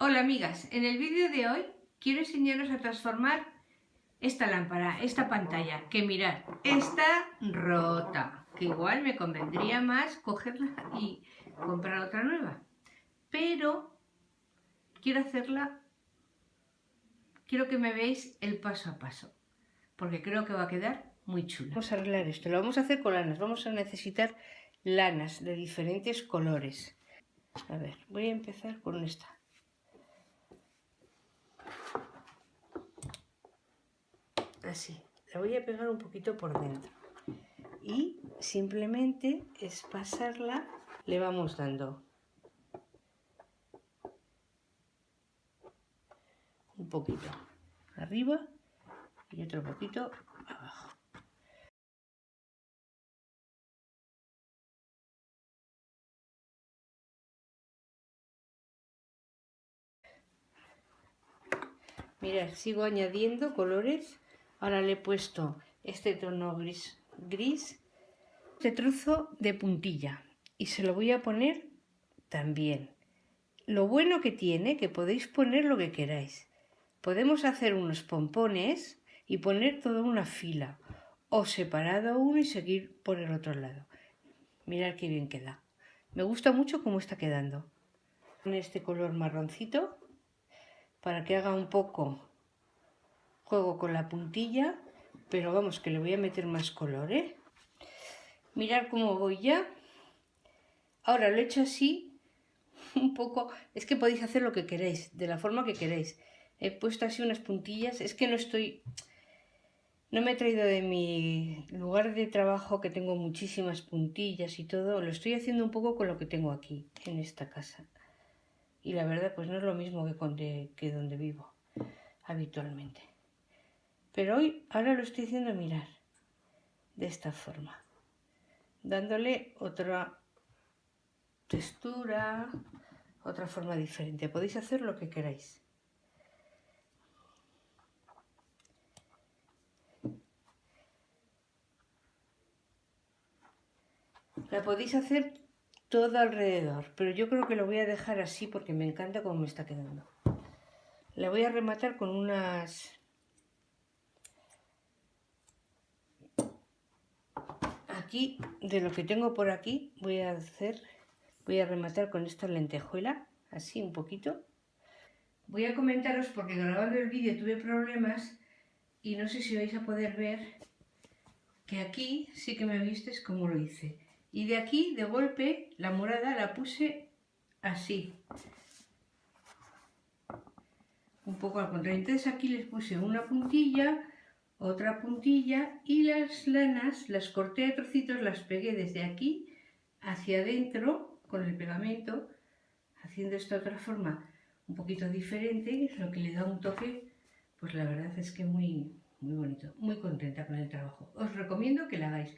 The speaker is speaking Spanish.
Hola amigas, en el vídeo de hoy quiero enseñaros a transformar esta lámpara, esta pantalla, que mirad, está rota, que igual me convendría más cogerla y comprar otra nueva, pero quiero que me veáis el paso a paso, porque creo que va a quedar muy chulo. Vamos a arreglar esto, lo vamos a hacer con lanas, vamos a necesitar lanas de diferentes colores. A ver, voy a empezar con esta. Así, la voy a pegar un poquito por dentro y simplemente es pasarla, le vamos dando un poquito arriba y otro poquito abajo. Mirad, sigo añadiendo colores. Ahora le he puesto este tono gris, este trozo de puntilla y se lo voy a poner también. Lo bueno que tiene, que podéis poner lo que queráis. Podemos hacer unos pompones y poner toda una fila, o separado uno y seguir por el otro lado. Mirad qué bien queda. Me gusta mucho cómo está quedando. Con este color marroncito, para que haga un poco juego con la puntilla, pero vamos, que le voy a meter más color, ¿eh? Mirad cómo voy ya. Ahora lo he hecho así, un poco, es que podéis hacer lo que queréis, de la forma que queréis. He puesto así unas puntillas, es que no me he traído de mi lugar de trabajo, que tengo muchísimas puntillas y todo, lo estoy haciendo un poco con lo que tengo aquí, en esta casa. Y la verdad, pues no es lo mismo que donde vivo habitualmente. Pero ahora lo estoy haciendo, mirar, de esta forma, dándole otra textura, otra forma diferente. Podéis hacer lo que queráis. La podéis hacer todo alrededor, pero yo creo que lo voy a dejar así porque me encanta cómo me está quedando. La voy a rematar con unas... Aquí, de lo que tengo por aquí, voy a rematar con esta lentejuela, así un poquito. Voy a comentaros porque grabando el vídeo tuve problemas y no sé si vais a poder ver que aquí sí que me vistes como lo hice. Y de aquí, de golpe, la morada la puse así. Un poco al contrario. Entonces aquí les puse una puntilla, otra puntilla y las lanas las corté a trocitos, las pegué desde aquí hacia adentro con el pegamento, haciendo esta otra forma un poquito diferente, que es lo que le da un toque, pues la verdad es que muy bonito, muy contenta con el trabajo. Os recomiendo que la hagáis.